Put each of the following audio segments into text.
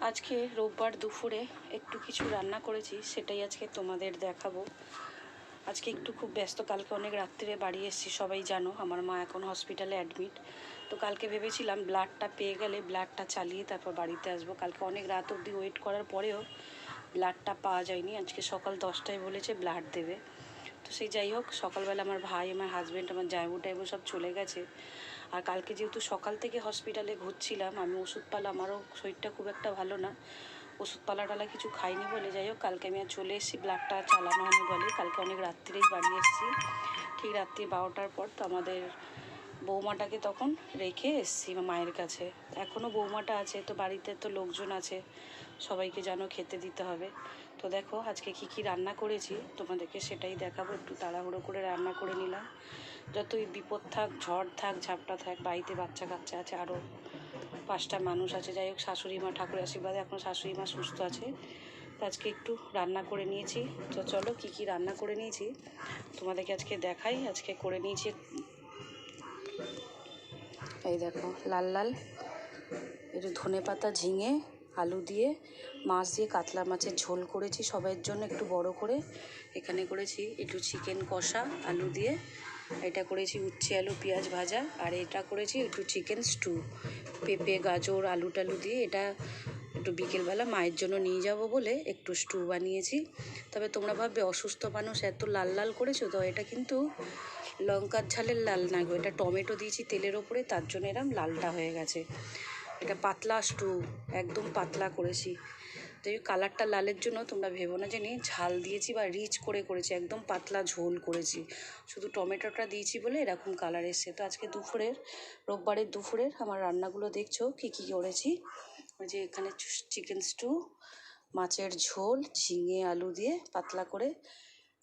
আজকে রোববার দুপুরে একটু কিছু রান্না করেছি, সেটাই আজকে তোমাদের দেখাবো। আজকে একটু খুব ব্যস্ত, কালকে অনেক রাত্রিরে বাড়ি এসেছি, সবাই জানো আমার মা এখন হসপিটালে অ্যাডমিট। তো কালকে ভেবেছিলাম ব্লাডটা পেয়ে গেলে ব্লাডটা চালিয়ে তারপর বাড়িতে আসবো। কালকে অনেক রাত অবধি ওয়েট করার পরেও ব্লাডটা পাওয়া যায়নি। আজকে সকাল 10টায় বলেছে ব্লাড দেবে। তো সেই যাই হোক, সকালবেলা আমার ভাই, আমার হাজব্যান্ড, আমার জায়বু টাইবু সব চলে গেছে। আর কালকে যেহেতু সকাল থেকে হসপিটালে ঘুরছিলাম, আমি ওষুধপালা, আমারও শরীরটা খুব একটা ভালো না, ওষুধপালা টালা কিছু খাইনি বলে যাই হোক কালকে আমি আর চলে এসেছি ব্লাডটা চালানো হয়নি বলে। কালকে অনেক রাত্রিরেই বাড়ি এসেছি, ঠিক রাত্রি 12টার পর। তো আমাদের বৌমাটাকে তখন রেখে এসেছি মায়ের কাছে। এখনও বৌমাটা আছে, তো বাড়িতে তো লোকজন আছে, সবাইকে যেন খেতে দিতে হবে। তো দেখো আজকে কী রান্না করেছি তোমাদেরকে সেটাই দেখাবো। একটু তাড়াহুড়ো করে রান্না করে নিলাম। যতই বিপদ থাক, ঝড় থাক, ঝাপটা থাক, বাড়িতে বাচ্চা কাচ্চা আছে, আরও 5টা মানুষ আছে। যাই হোক, শাশুড়ি মা ঠাকুরের আশীর্বাদে এখন শাশুড়ি মা সুস্থ আছে। তো আজকে একটু রান্না করে নিয়েছি। তো চলো কী রান্না করে নিয়েছি তোমাদেরকে আজকে দেখাই। আজকে করে নিয়েছি, এই দেখো, লাল লাল একটু ধনেপাতা, ঝিঙে, আলু দিয়ে, মাছ দিয়ে কাতলা মাছের ঝোল করেছি সবাইয়ের জন্য একটু বড় করে। এখানে করেছি একটু চিকেন কষা আলু দিয়ে, এটা করেছি উচ্ছে আলু পেঁয়াজ ভাজা, আর এটা করেছি একটু চিকেন স্টু, পেঁপে গাজর আলু টালু দিয়ে। এটা একটু বিকেলবেলা মায়ের জন্য নিয়ে যাব বলে একটু স্টু বানিয়েছি। তবে তোমরা ভাববে অসুস্থ মানুষ এত লাল লাল করেছো, তো এটা কিন্তু লঙ্কার ঝালের লাল না গো, এটা টমেটো দিয়েছি তেলের ওপরে, তার জন্য এরম লালটা হয়ে গেছে। এটা পাতলা স্টু, একদম পাতলা করেছি। তো এই কালারটা লালের জন্য তোমরা ভেবো না যে ঝাল দিয়েছি বা রিচ করে করেছি, একদম পাতলা ঝোল করেছি, শুধু টমেটোটা দিয়েছি বলে এরকম কালার এসছে। তো আজকে দুপুরের, রোববারের দুপুরের আমার রান্নাগুলো দেখছো কী করেছি। ওই যে এখানে চিকেন স্টু, মাছের ঝোল, ঝিঙে আলু দিয়ে পাতলা করে,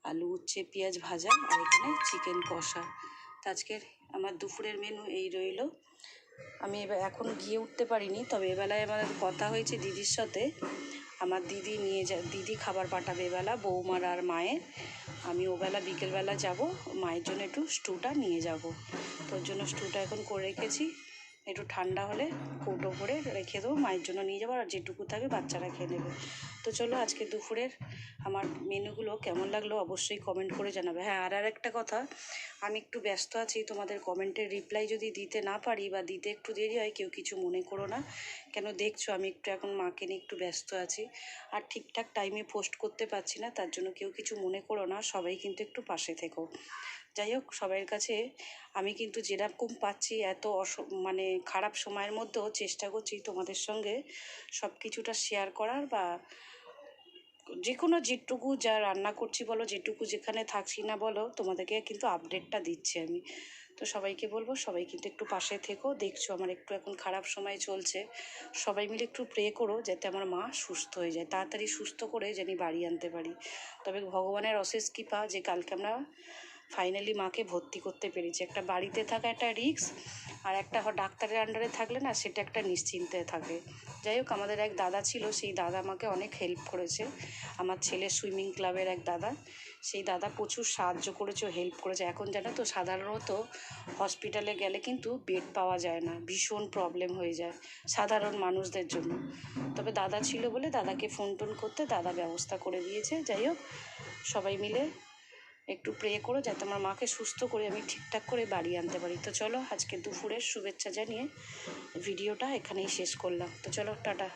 আলু উচ্ছে পেঁয়াজ ভাজা, আর এখানে চিকেন কষা। তো আজকের আমার দুপুরের মেনু এই রইল। আমি এখন গিয়ে উঠতে পারিনি, তবে এবেলায় আমার কথা হয়েছে দিদির সাথে। আমার দিদি খাবার পাঠাবে এবেলা বৌমার আর মায়ের। আমি ওবেলা বিকেলবেলা যাব, মায়ের জন্য একটু স্টুটা নিয়ে যাব। তোর জন্য স্টুটা এখন করে রেখেছি, একটু ঠান্ডা হলে কৌটো করে রেখে দেবো, মায়ের জন্য নিয়ে যাবো, আর যেটুকু থাকে বাচ্চারা খেয়ে নেবে। তো চলো আজকে দুপুরের আমার মেনুগুলো কেমন লাগলো অবশ্যই কমেন্ট করে জানাবে। হ্যাঁ, আর একটা কথা, আমি একটু ব্যস্ত আছি, তোমাদের কমেন্টের রিপ্লাই যদি দিতে না পারি বা দিতে একটু দেরি হয়, কেউ কিছু মনে করো না। কেন দেখছো আমি একটু এখন মাকে নিয়ে একটু ব্যস্ত আছি, আর ঠিকঠাক টাইমে পোস্ট করতে পারছি না, তার জন্য কেউ কিছু মনে করো না, সবাই কিন্তু একটু পাশে থেকো। যাই হোক, সবাইয়ের কাছে আমি কিন্তু যেরকম পাচ্ছি এত মানে খারাপ সময়ের মধ্যেও চেষ্টা করছি তোমাদের সঙ্গে সব কিছুটা শেয়ার করার, বা যে কোনো যেটুকু যা রান্না করছি বলো, যেটুকু যেখানে থাকছি না বলো, তোমাদেরকে কিন্তু আপডেটটা দিচ্ছি আমি। তো সবাইকে বলবো সবাই কিন্তু একটু পাশে থেকো। দেখছো আমার একটু এখন খারাপ সময় চলছে, সবাই মিলে একটু প্রে করো যাতে আমার মা সুস্থ হয়ে যায়, তাড়াতাড়ি সুস্থ করে জানি বাড়ি আনতে পারি। তবে ভগবানের অশেষ কৃপা যে কালকে আমরা ফাইনালি মাকে ভর্তি করতে পেরেছি। একটা বাড়িতে থাকা একটা রিস্ক, আর একটা ডাক্তারের আন্ডারে থাকলে না সেটা একটা নিশ্চিন্তে থাকে। যাই হোক, আমাদের এক দাদা ছিল, সেই দাদা আমাকে অনেক হেল্প করেছে। আমার ছেলের সুইমিং ক্লাবের এক দাদা, সেই দাদা প্রচুর সাহায্য করেছে, হেল্প করেছে। এখন জানো তো সাধারণত হসপিটালে গেলে কিন্তু বেড পাওয়া যায় না, ভীষণ প্রবলেম হয়ে যায় সাধারণ মানুষদের জন্য। তবে দাদা ছিল বলে দাদাকে ফোন টোন করতে দাদা ব্যবস্থা করে দিয়েছে। যাই হোক, সবাই মিলে একটু প্রে করো যাতে আমার মাকে সুস্থ করে আমি ঠিকঠাক করে বাড়ি আনতে পারি। তো চলো আজকে দুপুরের শুভেচ্ছা জানিয়ে ভিডিওটা এখানেই শেষ করলাম। তো চলো, টাটা।